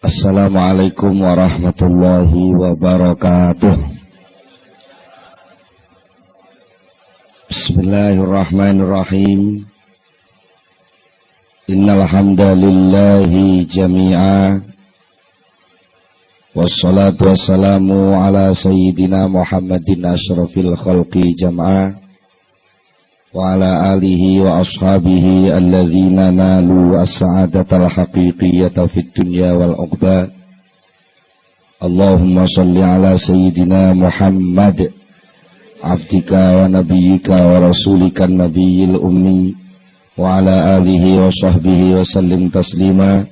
Assalamualaikum warahmatullahi wabarakatuh. Bismillahirrahmanirrahim. Innal hamdalillahi jami'a. Wassalatu wassalamu ala sayyidina Muhammadin asyrafil khalqi jam'a. Wa ala alihi wa ashabihi alladzina nalu as-sa'adatal haqiqiyyata fid dunya wal uqba. Allahumma shalli ala sayyidina Muhammad abdika wa nabiyyika wa rasulika nabiyil ummi wa ala alihi wa sahbihi wa sallim taslima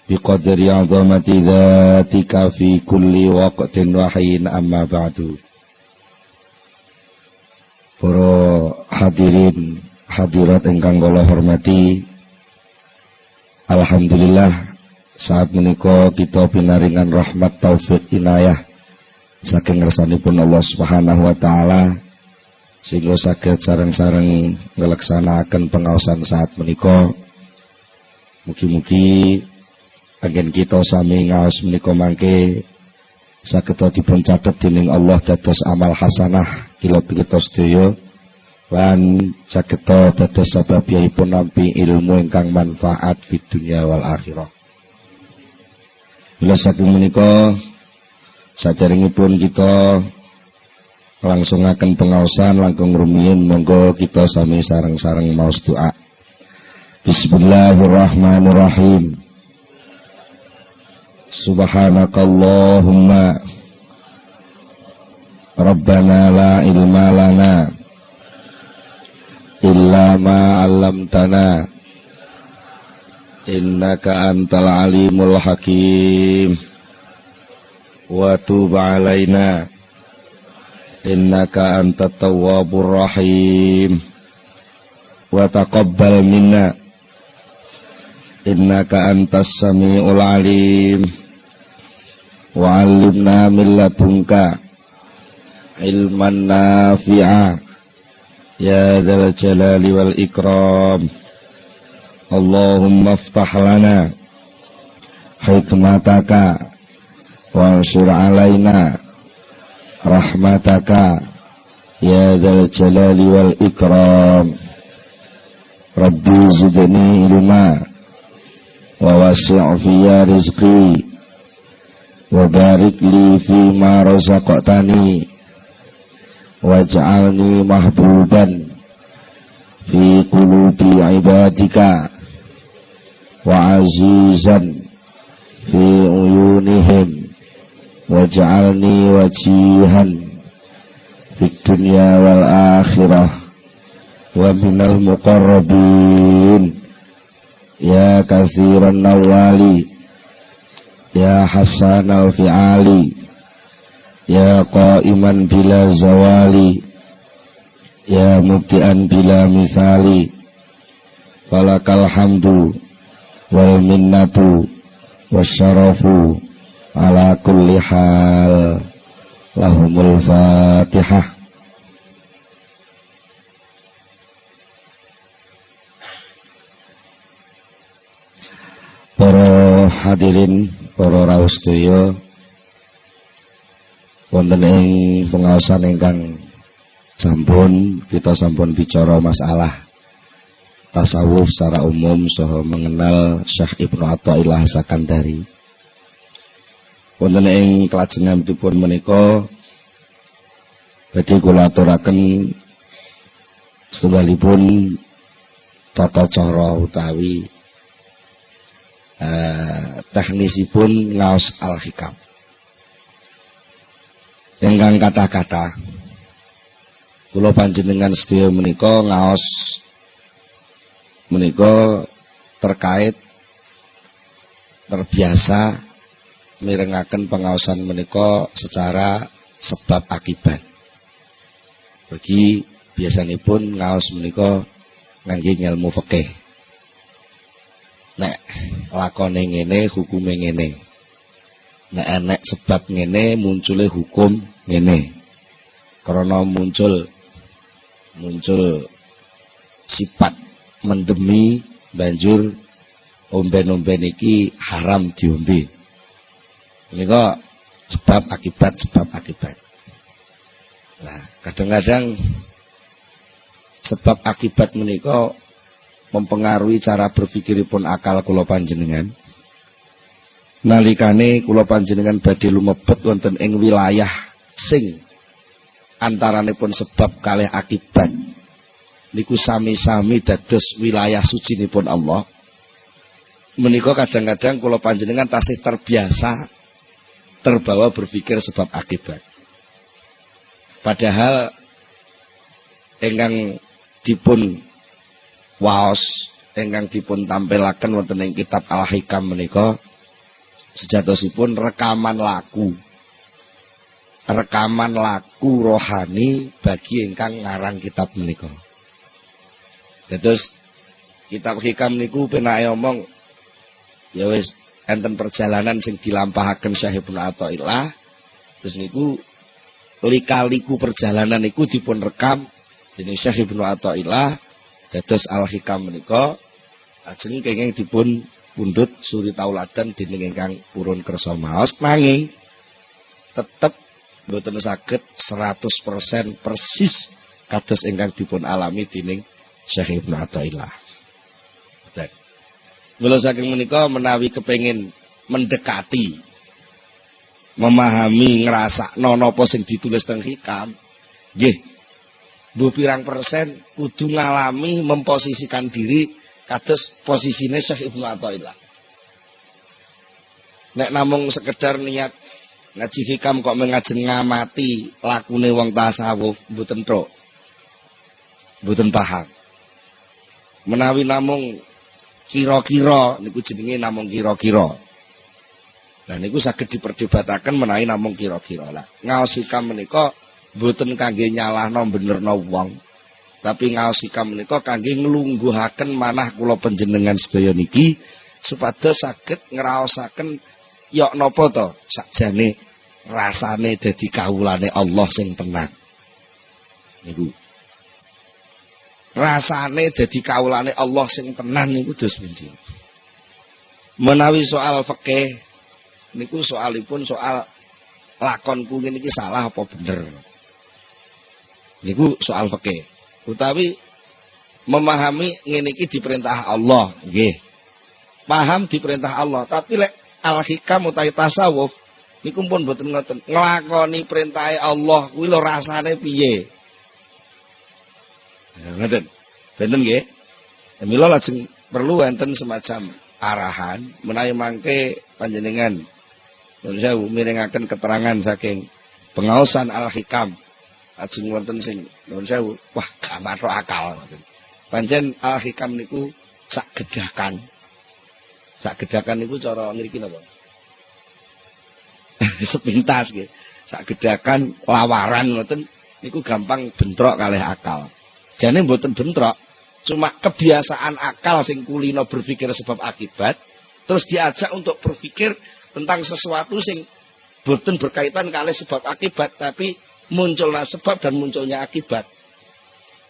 biqadri 'azamati dzatika fi kulli waqtin wa hin, amma ba'du. Para hadirin hadirat ingkang kula hormati, alhamdulillah saat menika kita pinaringan rahmat taufik inayah saking ngersanipun Allah Subhanahu wa taala sehingga saged sareng-sareng ngleksanakaken pengaosan saat menika. Mugi-mugi anggen kita sami ngaos menika mangke saged dipun catet dening Allah dados amal hasanah kita sedaya lan saged dados sababipun nampi ilmu ingkang manfaat fid dunya wal akhirah. Bila saking menika saderengipun kita langsungaken pengaosan langkung rumiyin, monggo kita sami sareng-sareng maos doa. Bismillahirrahmanirrahim. Subhanakallahumma Rabbana la ilma lana illa ma 'allamtana innaka antal alimul hakim wa tub 'alaina innaka antat tawwabur rahim wa taqabbal minna innaka antas samiul alim wa 'allimna min ladunka ilman nafi'a ya dzal jalali wal ikram. Allahumma iftah lana hikmataka wa ansur alaina rahmataka ya dzal jalali wal ikram. Rabbi zidni ilma wa wasi' fi rizqi wa barik li fi ma razaqtani waj'alni mahbuban fi qulubi ibadika wa azizan fi uyunihim waj'alni wajihan fid dunya wal akhirah wa minal muqarrabin ya katsiran nawali ya hasanal fi'ali ya qaiman bila zawali ya mubtian bila misali falakal hamdu wal minnatu wasyarafu ala kulli hal. Lahumul fatihah. Para hadirin, para rawuh sedaya, wonten ing pengaosan ingkang kita sampun bicara masalah tasawuf secara umum saha mengenal Syekh Ibnu Athaillah Sakandari. Wonten ing kelajenganipun menika badhe kula aturaken setunggalipun tata cara utawi teknisipun ngaos al-hikam. Ingkang kata-kata kula panjenengan sedaya menika ngaos menika terkait terbiasa mirengaken pengaosan menika secara sebab akibat. Bagi biasanipun ngaos menika ngangge ilmu fikih. Nek lakone ngene hukume ngene. Nek enek sebab ngene muncule hukum ngene. Karena muncul sifat mendemi banjur omben-omben iki haram diombe. Menika sebab akibat. Nah, kadang-kadang sebab akibat menika mempengaruhi cara berpikiripun akal kula panjenengan. Nalikane kula panjenengan badhe lumebet wonten ing wilayah sing antaranipun sebab kalih akibat niku sami-sami dados wilayah sucinipun Allah. Menika kadang-kadang kula panjenengan tasih terbiasa terbawa berpikir sebab akibat. Padahal ingkang dipun waos, ingkang dipun tampilaken wonten ing kitab Al-Hikam menika sejatosipun rekaman laku rohani bagi ingkang ngarang kitab menika. Terus kitab Hikam niku penake omong ya wis enten perjalanan sing dilampahaken Syekh Ibnu Athaillah. Terus niku lika-liku perjalanan niku dipun rekam dening Syekh Ibnu Athaillah dados Al-Hikam menika ajeng kenging dipun pundhut suri tauladan dening ingkang purun kersa maos, nanging tetep mboten saged 100% persis kados ingkang dipun alami dening Syekh Ibnu Athaillah. Betul. Mula saking menika menawi kepengin mendekati, memahami, ngrasakno napa sing ditulis teng Hikam, nggih, mbuh pirang persen kudu ngalami memposisikan diri kados posisine Syekh Ibnu Athaillah. Nek namung sekedar niat ngaji Hikam kok mengajeng ngamati lakune wong tasawuf mboten tok. Mboten paham. Menawi namung kira-kira niku jenenge namung kira-kira. Nah niku saged diperdebataken menawi namung kira-kira. Lah ngaos Hikam menika mboten kangge nyalahno benerno wong, tapi ngaos Hikam menika kangge nglungguhaken manah kula panjenengan sedaya niki supados saged ngraosaken yok napa to sakjane rasane dadi kawulane Allah sing tenang. Niku rasane dadi kawulane Allah sing tenan niku dos pundi. Menawi soal fikih niku soalipun soal lakonku ngene iki salah apa bener. Niku soal fikih. Utawi memahami ngene iki diperintah Allah, nggih. Paham diperintah Allah, tapi lek Al-Hikam utawi tasawuf niku pun mboten ngoten. Nglakoni perintahe Allah kuwi lho rasane piye? Ngoten. Benten nggih. Mila lajeng perlu enten semacam arahan menawi mangke panjenengan nuwun sewu mirengaken keterangan saking pengaosan Al-Hikam. Lajeng wonten sing nuwun sewu, wah gak mathuk akal ngoten. Pancen Al-Hikam niku sak gedakan. Sak gedakan niku cara ngriki napa? Sepintas nggih. Sak gedakan lawaran ngoten niku gampang bentrok kalih akal. Jane mboten bentrok, cuma kebiasaan akal sing kulino berpikir sebab akibat, terus diajak untuk berpikir tentang sesuatu sing mboten berkaitan kalih sebab akibat, tapi munculnya sebab dan munculnya akibat.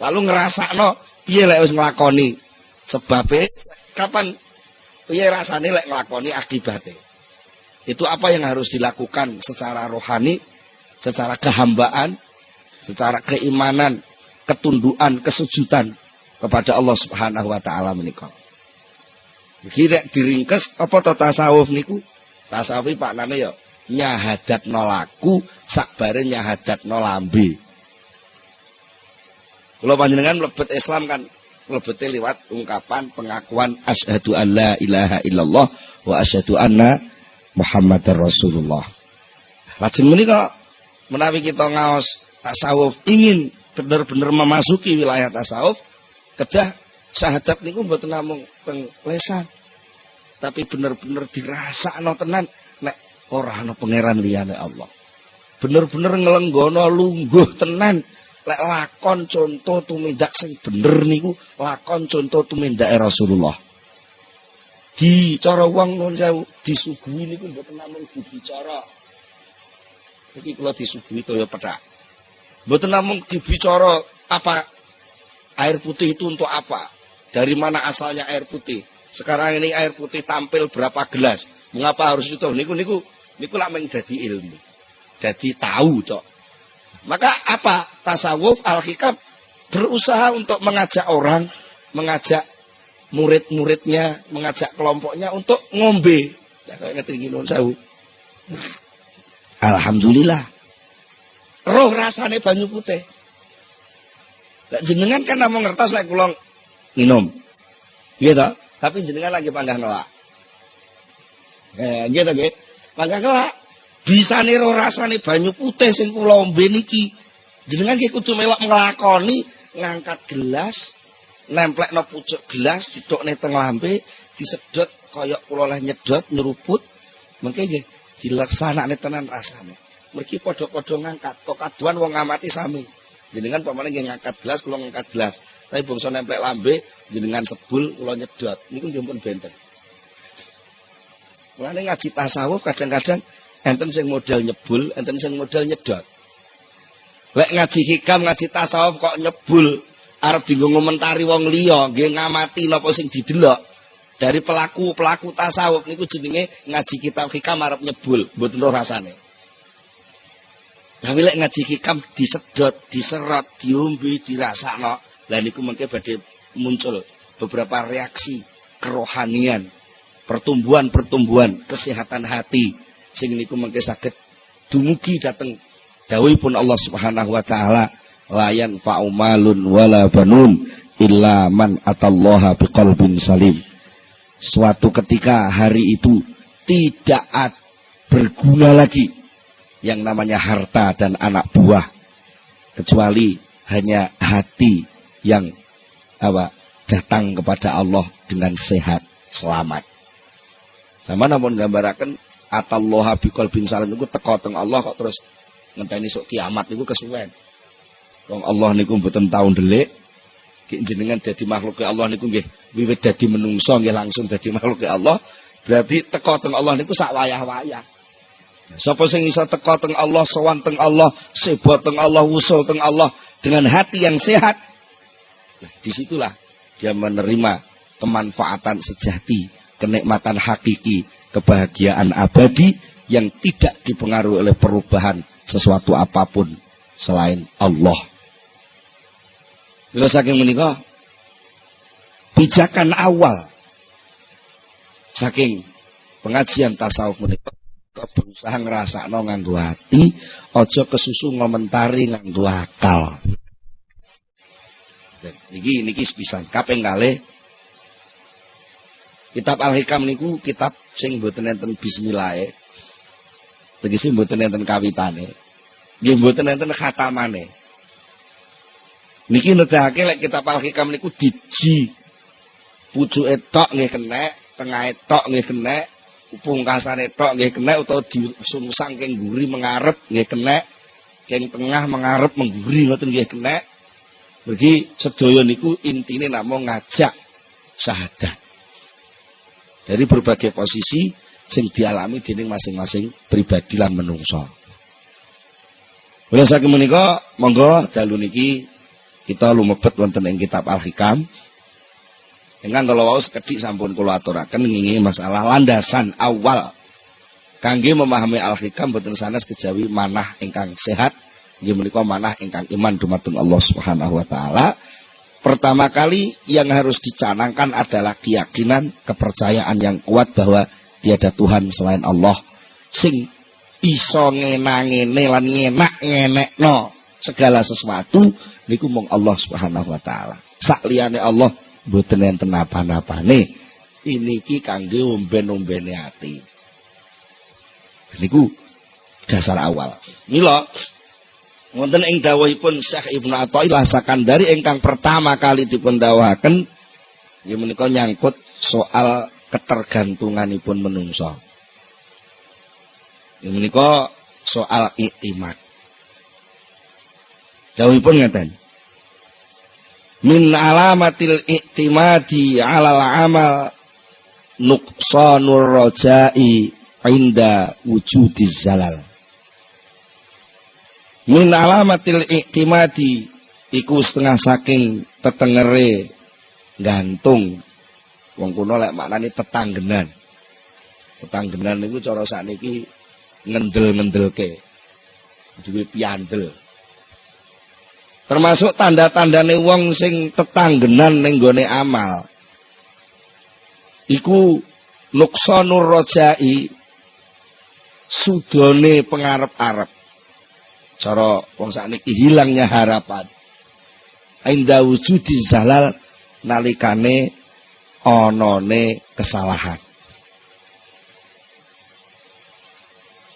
Lalu ngerasakno piye lek wis nglakoni sebabe, kapan piye rasane lek nglakoni akibate. Itu apa yang harus dilakukan secara rohani, secara kehambaan, secara keimanan, ketundukan, kesujudan kepada Allah Subhanahu wa taala menika. Iki nek diringkes apa to tasawuf niku? Tasawuf maknane ya nyahadatno laku sakbare nyahadatno lambe. Kula panjenengan mlebet Islam kan mlebete liwat ungkapan pengakuan asyhadu alla ilaha illallah wa asyhadu anna Muhammadar Rasulullah. Lajeng menika menawi kita ngaos tasawuf ingin benar-benar memasuki wilayah tasawuf, kedah syahadat niku mboten namung teng lesan, tapi bener-bener dirasakno tenan nek ora ana pangeran liyane Allah. Bener-bener nglenggono lungguh tenan lek lakon contoh tumindak sing bener niku lakon contoh tumindake Rasulullah. Di cara wong nuwun sewu disuguhi niku mboten namung dibicara. Iki kula disuguhi toya pethak. Mboten namung dibicara apa air putih itu untuk apa, dari mana asalnya air putih. Sekarang ini air putih tampil berapa gelas, mengapa harus itu. Niku Niku lak mung dadi ilmu. Dadi tahu tok. Maka apa? Tasawuf al-hikam berusaha untuk mengajak orang, mengajak murid-muridnya, mengajak kelompoknya untuk ngombe. Ya kaya ngeten iki nuwun sewu. Alhamdulillah. Roh rasane banyu putih. Lah jenengan kan namung ngertos lek kula minum. Nggih to? Tapi jenengan lagi panggah nolak. Nggih to nggih. Panggah nolak. Bisane roh rasane banyu putih sing kula ombe niki. Jenengan nggih kudu melok nglakoni ngangkat gelas, nemplekno pucuk gelas, didokne teng lambe, disedot kaya kula leh nyedot nyeruput. Mengke nggih dilaksanakne tenan rasane. Mergi padha-padha ngangkat, kok kaduan wong ngamati sami. Jenengan pamane nggih ngangkat gelas, kula ngangkat gelas. Tapi bangsa nemplek lambe, jenengan sebul, kula nyedot. Niku nggih pun benten. Mulane ngaji tasawuf kadang-kadang enten sing modal nyebul, enten sing modal nyedot. Lek ngaji hikam, ngaji tasawuf kok nyebul, arep dienggo ngomentari wong liya, nggih ngamati napa sing didelok. Dari pelaku tasawuf niku jenenge ngaji kitab hikam arep nyebul, mboten roh rasane. Tapi lek ngaji hikam disedot, diserot, diombe, dirasakno, lha niku mengke badhe muncul beberapa reaksi kerohanian, pertumbuhan kesehatan hati sing niku mengke saged dumugi dhateng dawuhipun Allah Subhanahu wa taala, la yanfa'u malun wala banun illa man atallaha biqalbin salim. Suatu ketika hari itu tidak berguna lagi yang namanya harta dan anak buah, kecuali hanya hati yang datang kepada Allah dengan sehat selamat. Sama namun gambaraken atallaha biqalbin salim niku teka teng Allah kok terus ngenteni sok kiamat niku kesuwen. Wong Allah niku mboten tau ndelik, jenengan dadi makhluk Allah niku nggih wiwit dadi menungso nggih langsung dadi makhluk Allah, berarti teka teng Allah niku sak wayah-wayah. Sapa sing iso teka teng Allah, sowan teng Allah, sebo teng Allah, wusul teng Allah dengan hati yang sehat, nah, disitulah dia menerima kemanfaatan sejati, kenikmatan hakiki, kebahagiaan abadi yang tidak dipengaruhi oleh perubahan sesuatu apapun selain Allah. Bila saking menika pijakan awal saking pengajian tasawuf menika berusaha ngrasakno nganggo ati, aja kesusu ngomentari nganggo akal. Niki sepisan kaping kalih. Kitab Al-Hikam niku kitab sing mboten enten bismillahe. Tegese mboten enten kawitane. Nggih mboten enten khatamane. Niki nedahake lek kitab Al-Hikam niku diji pucuke tok nggih kenek, tengahe tok nggih kenek, pungkasane tok nggih kenek utawa disungsang keng mburi mengarep nggih kenek, keng tengah mengarep mengguri ngoten nggih kenek. Mergi sedaya niku intine namung ngajak syahadat. Dari berbagai posisi sing dialami dening masing-masing pribadi lan menungso. Mula saking menika monggo dalu niki kita lumebet wonten ing kitab Al-Hikam. Dengan kalau wau sekedhik sampun kula aturaken ngingi masalah landasan awal kangge memahami Al-Hikam boten sanes kejawi manah ingkang sehat, inggih menika manah ingkang iman dumateng Allah Subhanahu wa taala. Pertama kali yang harus dicanangkan adalah keyakinan, kepercayaan yang kuat bahwa tiada Tuhan selain Allah sing iso ngenangene lan ngenekno segala sesuatu niku mung Allah Subhanahu wa taala. Sak liyane Allah mboten enten apa-apane. Iniki kangge omben-ombene ati. Niku dasar awal. Mila wonten ing dawuhipun Syekh Ibnu Athaillah Sakandari ingkang pertama kali dipun dawuhaken nggih menika nyangkut soal ketergantunganipun menungso. Nggih menika soal iktimat. Dawuhipun ngaten. Min alamatil iktimadi 'alal amal nuqsanur raja'i 'inda wujudiz zalal. Min alamatil iktimadi iku setengah saking tetengere gantung. Wong kuno lek maknane tetanggenan. Tetanggenan niku cara sakniki ngendel-ngendelke. Duwe piandel. Termasuk tanda-tandane wong sing tetanggenan ning gone amal. Iku nuqsanur rajai, sudone pengarep-arep. Cara wong sakniki hilangnya harapan. Inda wujudi zalal nalikane onone kesalahan.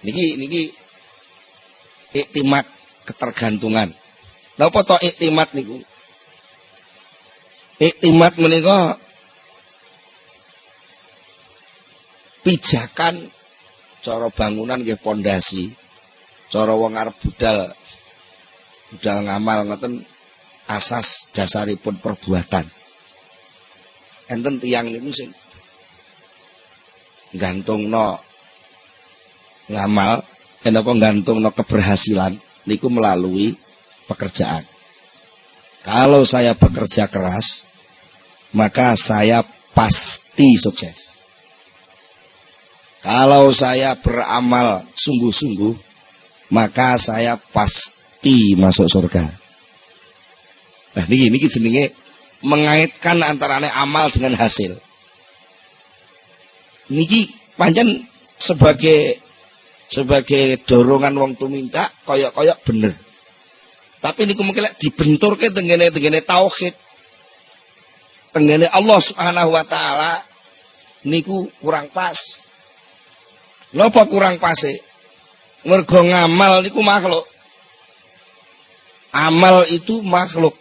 Niki iktimat ketergantungan. Napa to iktimat niku? Iktimat menika pijakan cara bangunan nggih pondasi. Cara wong arep budal ngamal ngoten asas dasaripun perbuatan. Enten tiyang niku sing gantungno ngamal, napa gantungno keberhasilan niku melalui pekerjaan. Kalau saya bekerja keras, maka saya pasti sukses. Kalau saya beramal sungguh-sungguh, maka saya pasti masuk surga. Nah, niki jenenge mengaitkan antarane amal dengan hasil. Niki pancen sebagai dorongan wong tuminta koyok-koyok bener. Tapi niku mungkin dibenturke tengene tauhid. Tengene Allah Subhanahu wa taala niku kurang pas. Napa kurang pase? Mergo ngamal niku makhluk. Amal itu makhluk.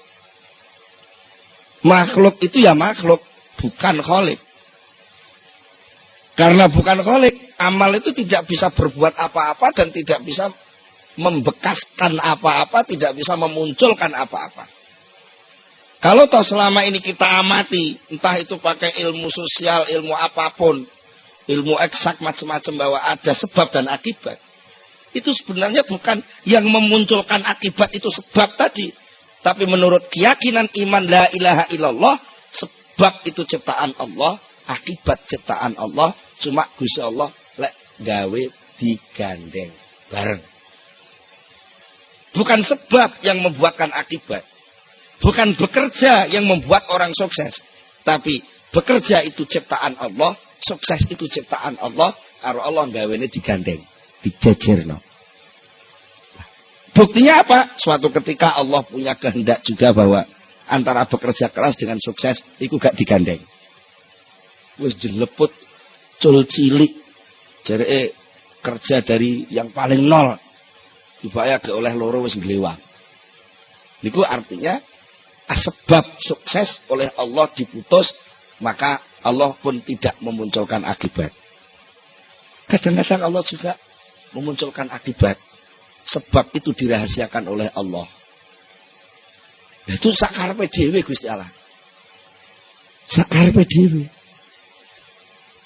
Makhluk itu ya makhluk, bukan kholik. Karena bukan kholik, amal itu tidak bisa berbuat apa-apa dan tidak bisa membekaskan apa-apa, tidak bisa memunculkan apa-apa. Kalau toh selama ini kita amati, entah itu pakai ilmu sosial, ilmu apapun, ilmu eksak macam-macam bahwa ada sebab dan akibat. Itu sebenarnya bukan yang memunculkan akibat itu sebab tadi. Tapi menurut keyakinan iman la ilaha illallah, sebab itu ciptaan Allah, akibat ciptaan Allah, cuma Gusti Allah lek gawe digandeng bareng. Bukan sebab yang membuatkan akibat. Bukan bekerja yang membuat orang sukses. Tapi bekerja itu ciptaan Allah, sukses itu ciptaan Allah, karo Allah gawene digandeng, dijejerno. Buktinya apa? Suatu ketika Allah punya kehendak juga bahwa antara bekerja keras dengan sukses itu gak digandeng. Wis jeleput cul cilik jereke kerja dari yang paling nol dibayar oleh loro wis nglewang. Niku artinya sebab sukses oleh Allah diputus, maka Allah pun tidak memunculkan akibat. Kadang-kadang Allah juga memunculkan akibat. Sebab itu dirahasiakan oleh Allah. Nah, itu sakarepe dhewe Gusti Allah. Sakarepe dhewe.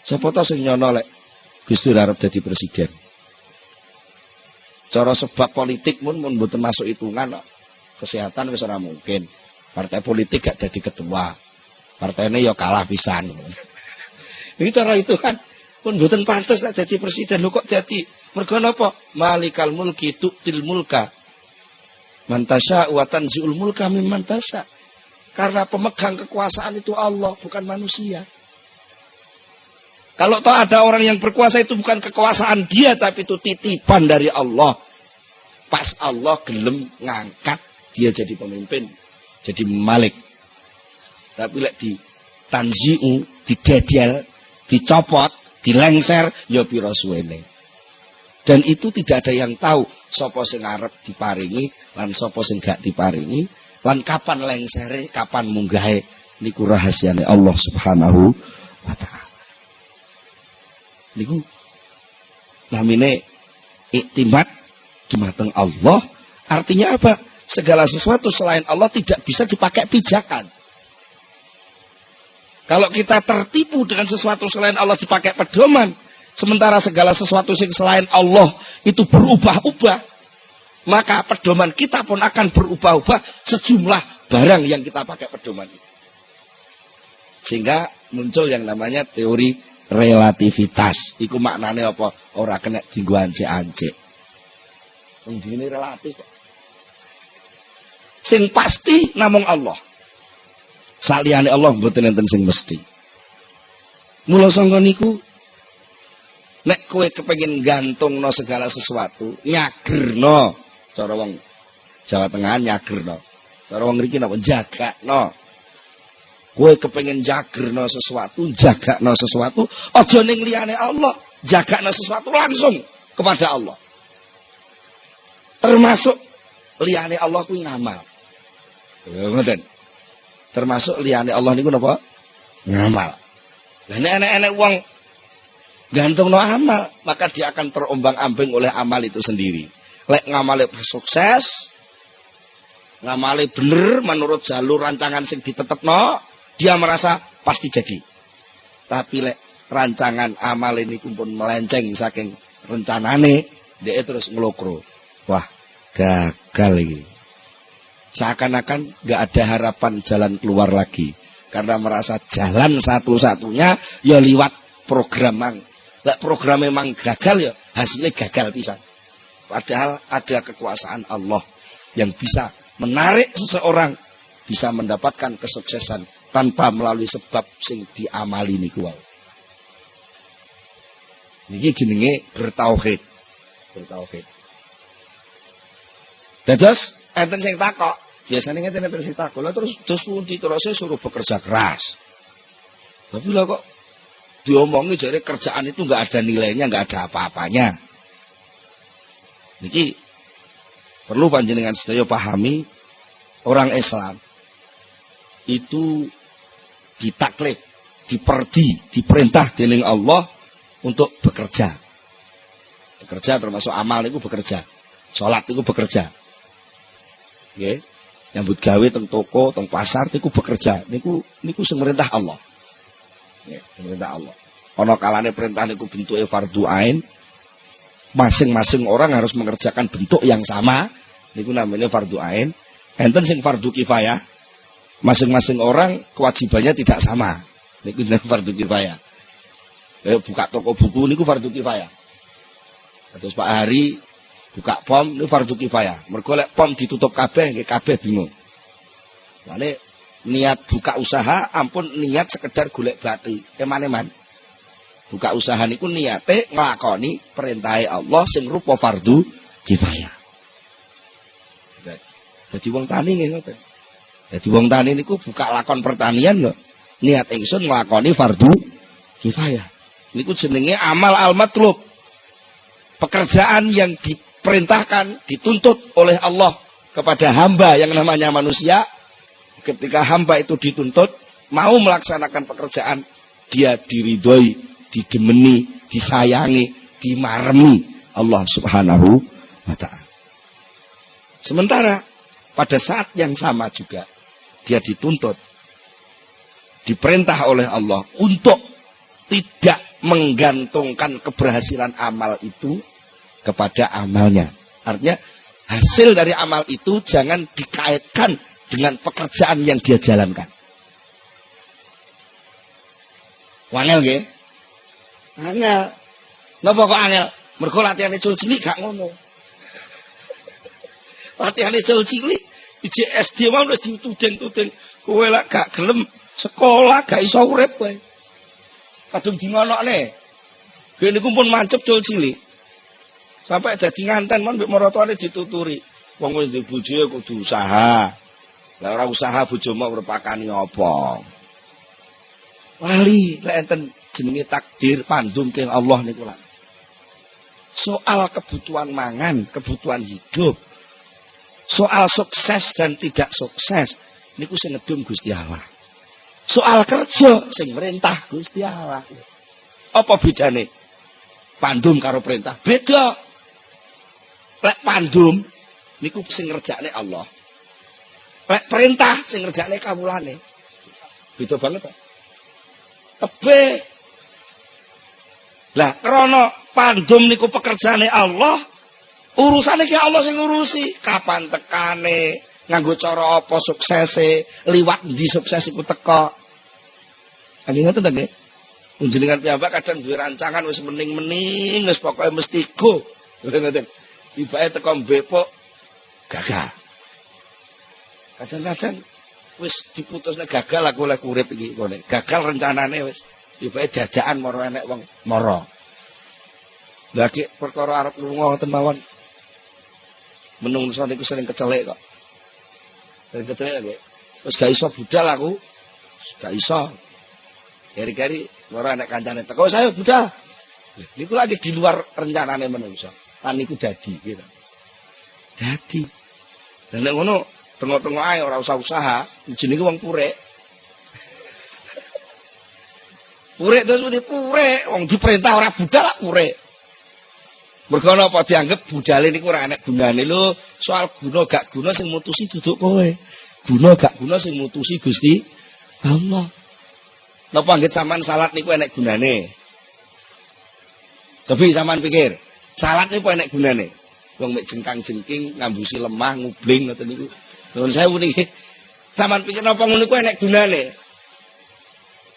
Sapa ta sing nyono lek Gusti arep dadi presiden? Cara sebab politik mun mboten masuk hitungan kok. Kesehatan wis ora mungkin. Partai politik gak jadi ketua. Partainya ya kalah pisan. Iki cara itu kan pun mboten pantes nek dadi presiden. Lho kok dadi mergo napa? Malikal mulki tu'til mulka man tasya wa tanzi'ul mulka mimman tasya. Karena pemegang kekuasaan itu Allah, bukan manusia. Kalau toh ada orang yang berkuasa itu bukan kekuasaan dia, tapi itu titipan dari Allah. Pas Allah gelem ngangkat dia jadi pemimpin, jadi malik. Tapi lek di tanzi'u, didedel, dicopot, dilengser, ya pira suwene. Dan itu tidak ada yang tahu sapa sing arep diparingi lan sapa sing gak diparingi, lan kapan lengsere, kapan munggahe, niku rahasiane Allah Subhanahu wa taala. Niku namine iktimat dumateng Allah, artinya apa? Segala sesuatu selain Allah tidak bisa dipakai pijakan. Kalau kita tertipu dengan sesuatu selain Allah dipakai pedoman, sementara segala sesuatu yang selain Allah itu berubah-ubah, maka pedoman kita pun akan berubah-ubah sejumlah barang yang kita pakai pedoman itu. Sehingga muncul yang namanya teori relativitas. Iku maknane apa? Ora kena dienggo ancik-ancik. Wong dene relatif kok. Sing pasti namung Allah. Saliyane Allah mboten enten sing mesti. Mula sangka niku nek kowe kepengin gantungno segala sesuatu, nyagerno. Cara wong Jawa Tengah nyagerno. Cara wong mriki napa jagakno. Kowe kepengin jagerno sesuatu, jagakno sesuatu, aja ning liyane Allah, jagakno sesuatu langsung kepada Allah. Termasuk liyane Allah kuwi ngamal. Ngoten. Termasuk liyane Allah niku napa? Ngamal. Lah nek enek wong gantungno amal, maka dia akan terombang-ambing oleh amal itu sendiri. Lek ngamale sukses, ngamale bener menurut jalur rancangan sing ditetepno, dia merasa pasti jadi. Tapi lek rancangan amal ini pun melenceng saking rencanane, dia terus ngelokro. Wah, gagal ini. Seakan-akan gak ada harapan jalan keluar lagi. Karena merasa jalan satu-satunya ya liwat programan. Lek program memang gagal ya hasilnya gagal pisan. Padahal ada kekuasaan Allah yang bisa menarik seseorang bisa mendapatkan kesuksesan tanpa melalui sebab sing diamali niku wae. Niki jenenge bertauhid. Bertauhid. Dados enten sing takok, biasanya enten sing takok, lha terus pundi terus suruh bekerja keras. Tapi lah kok diomongi jare kerjaan itu enggak ada nilainya, enggak ada apa-apanya. Niki perlu panjenengan sedaya pahami, orang Islam itu ditaklif, diperintah dening Allah untuk bekerja. Bekerja termasuk amal niku bekerja. Salat niku bekerja. Nggih. Nyambut gawe teng toko, teng pasar niku bekerja. Niku sing merintah Allah. Nggih, perintah Allah. Ana kalane perintah niku bentuke fardhu ain. Masing-masing orang harus mengerjakan bentuk yang sama. Niku namanya fardhu ain. Enten sing fardhu kifayah. Masing-masing orang kewajibannya tidak sama. Niku jenenge fardhu kifayah. Kayak buka toko buku niku fardhu kifayah. Terus Pak Hari buka pom niku fardhu kifayah. Mergo lek pom ditutup kabeh nggih kabeh bingung. Mane niat buka usaha ampun niat sekedar golek bati. Eman-eman. Buka usaha niku niate nglakoni perintah Allah sing rupa fardhu kifayah. Dadi wong tani nggih ngoten. Dadi wong tani niku buka lakon pertanian lho. Niat ingsun nglakoni fardhu kifayah. Niku jenenge amal al-matlub. Pekerjaan yang diperintahkan, dituntut oleh Allah kepada hamba yang namanya manusia. Ketika hamba itu dituntut mau melaksanakan pekerjaan, dia diridhoi, didemeni, disayangi, dimaremi Allah Subhanahu wa ta'ala. Sementara pada saat yang sama juga dia dituntut, diperintah oleh Allah untuk tidak menggantungkan keberhasilan amal itu kepada amalnya. Artinya hasil dari amal itu jangan dikaitkan dengan pekerjaan yang dia jalankan. Wangel nggih? Angel. Napa kok angel? Mergo latihane cul cilik gak ngono. Latihane cul cilik iji SD mau wis dituding-tuding. Kowe lek gak gelem sekolah gak iso urip kowe. Kadung dingonokne. Gene niku pun mancep cul cilik. Sampai dadi nganten mon mbek maratuane dituturi. Wong wis duwe bojo kudu usaha. Lah ora usaha bojomu merepakani apa? Wali lek enten jenenge takdir pandum keng Allah niku lak. Soal kebutuhan mangan, kebutuhan hidup. Soal sukses dan tidak sukses niku sing ngedum Gusti Allah. Soal kerja sing merintah Gusti Allah. Apa bedane? Pandum karo perintah beda. Lek pandum niku sing ngerjakne Allah. Lek perintah sing ngerjakne kawulane. Beda banget kok. Tebih. Lah krana pandum niku pekerjaane Allah, urusane ki Allah sing ngurusi. Kapan tekane, nganggo cara apa suksese, liwat ndi sukses iku teka. Anjing ngoten ta nggih? Njenengan piyambak kadang duwe rancangan wis mening-mening wis pokoke mesti go. Ngoten. Tibake teko mbepok gagal. Kadang-kadang wis diputusne gagal aku oleh urip iki ngene. Gagal rencanane wis. Tibake dadakan moro enek wong mara. Lah ki perkara arep lunga ngoten mawon. Menungso niku sering kecelek kok. Sering kecelek nggih. Wis gak iso budal aku. Gak iso. Keri-keri ora nek kancane teko saya budal. Niku lagi di luar rencanane menungso. Lan niku dadi gitu. Dadi. Lah nek ngono tengok-tengok ae ora usah usaha, jenenge wong purek. Purek terus mesti purek, wong diperintah ora budal lak purek. Mergo napa dianggep budale niku ora enek gunane lho, soal guna gak guna sing mutusi duduk kowe. Guna gak guna sing mutusi Gusti Allah. Napa anggit sampean salat niku enek gunane? Cobi sampean pikir, salat niku enek gunane. Wong mek jengkang-jengking, ngambusi lemah, ngubling ngoten niku. Nuwun sewu niki. Sampean pikir napa ngono niku enek gunane?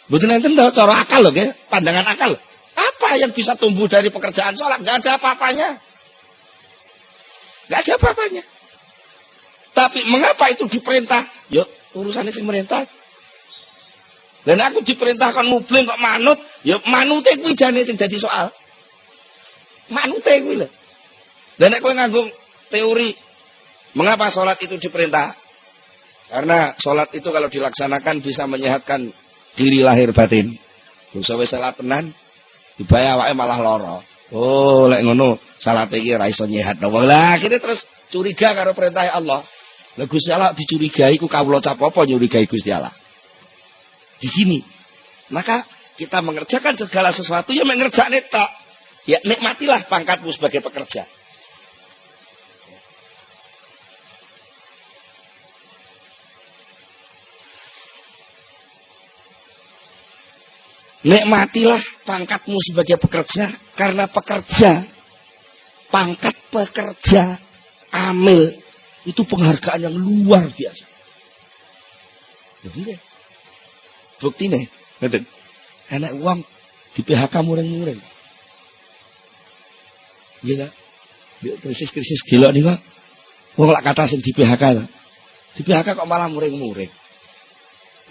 Mboten enten to cara akal lho nggih, pandangan akal. Apa yang bisa tumbuh dari pekerjaan salat? Enggak ada apa-apanya. Enggak ada apa-apanya. Tapi mengapa itu diperintah? Yo urusannya sing merintah. Dan aku diperintahkan mubling kok manut, ya manute kuwi jane sing dadi soal. Manute kuwi lho. Dan nek kowe nganggo teori mengapa salat itu diperintah? Karena salat itu kalau dilaksanakan bisa menyehatkan diri lahir batin. Dosa wis salat tenan, dibae awake malah lara. Oh, lek ngono salat iki ora iso nyehatno wong. Lah akhire terus curiga karo perintah Allah. Lah Gusti Allah dicurigai ku kawula cap apa nyurigai Gusti Allah. Di sini. Maka kita mengerjakan segala sesuatu ya mengerjakne tok. Ya nikmatilah pangkatmu sebagai pekerja. Nikmatilah pangkatmu sebagai pekerja karena pekerja, pangkat pekerja, amil itu penghargaan yang luar biasa. Jadi bukti nih, ngeten. Enak uang di PHK muring-muring. Iya kan? Krisis-krisis gila nih kok. Wong lak kata sing di PHK. Di PHK kok malah muring-muring.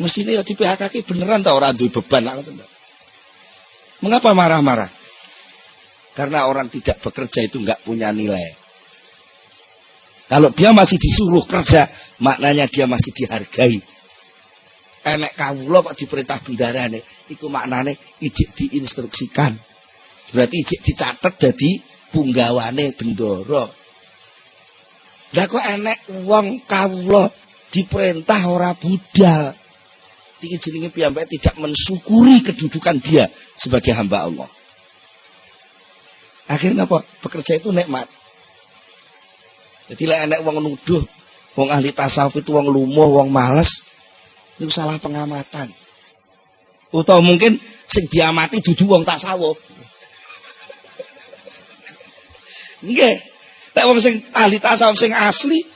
Mestine ya di PHK ki beneran ta ora duwe beban lak ngoten. Mengapa marah-marah? Karena orang tidak bekerja itu enggak punya nilai. Kalau dia masih disuruh kerja, maknanya dia masih dihargai. Enek kawula kok diperintah bendarane, iku maknane ijik diinstruksikan. Berarti ijik dicatet dadi punggawane bendara. Lah kok enek wong kawula diperintah ora budal. Iki jenenge piyambake tidak mensyukuri kedudukan dia sebagai hamba Allah. Akhirnya apa? Bekerja itu nikmat. Jadi lek enek wong nuduh, wong ahli tasawuf itu wong lumuh, wong malas, itu salah pengamatan. Utawa mungkin sing diamati dudu wong tasawuf. Nggih. Lek wong sing ahli tasawuf sing asli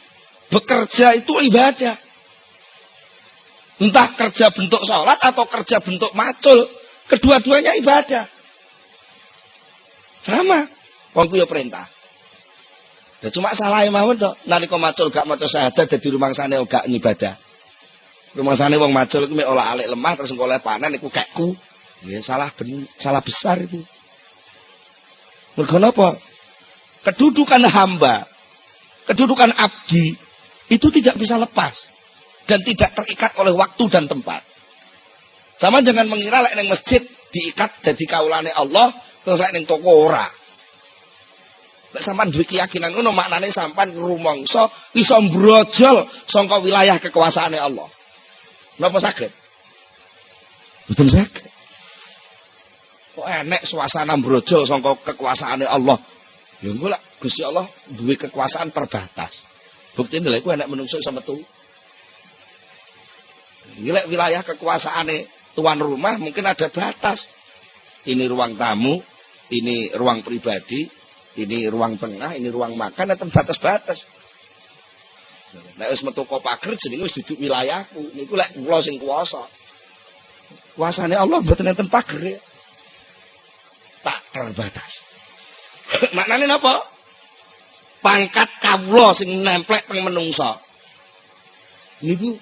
bekerja itu ibadah. Entah kerja bentuk salat atau kerja bentuk macul, kedua-duanya ibadah. Sama. Wong ku ya perintah. Ya cuma salah mawon to, nalika macul gak maca syahadat dadi rumangsane gak ngibadah. Rumangsane wong macul ku mek olah-alik lemah terus engko oleh panen iku kekku. Ya salah besar itu. Mergo napa? Kedudukan hamba, kedudukan abdi itu tidak bisa lepas dan tidak terikat oleh waktu dan tempat. Sama jangan mengira lek ning masjid diikat dadi kaulane Allah terus lek ning toko ora. Lek sampean duwe keyakinan ngono maknane sampean rumangsa iso brojol saka wilayah kekuasaane Allah. Napa saged? Mboten saged. Kok enek suasana brojol saka kekuasaane Allah. Ya engko lek Gusti Allah duwe kekuasaan terbatas. Buktine lha iku enek menungso iso metu. Lek wilayah kekuasaane tuan rumah mungkin ada batas. Ini ruang tamu, ini ruang pribadi, ini ruang tengah, ini ruang makan, ada batas-batas. Nek wis metu kok pager jenenge wis duduk wilayahku. Niku lek kula sing kuwasa. Kuasane Allah mboten enten pager. tak terbatas. Maknane napa? Pangkat kawula sing nemplek teng menungsa. Niku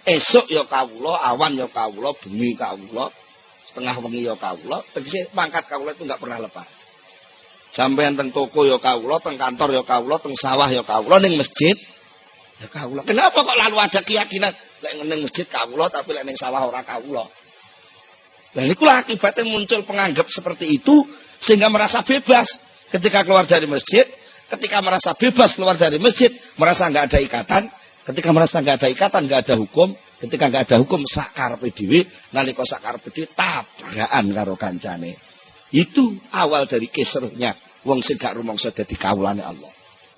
esuk ya kawula, awan ya kawula, bengi kawula, setengah wengi ya kawula, tegese pangkat kawula itu enggak pernah lepas. Sampeyan teng toko ya kawula, teng kantor ya kawula, teng sawah ya kawula, ning masjid ya kawula. Kenapa kok lalu ada keyakinan lek ning masjid kawula tapi lek ning sawah ora kawula? Lah niku akibatnya muncul penganggap seperti itu sehingga merasa bebas ketika keluar dari masjid. Ketika merasa bebas keluar dari masjid, merasa nggak ada ikatan. Ketika merasa nggak ada ikatan, nggak ada hukum. Ketika nggak ada hukum, sakarepe dhewe, nalika sakarepe dhewe tabrakan karo kancane. Itu awal dari kisruhnya wong sing gak rumangsa dadi kawulane Allah.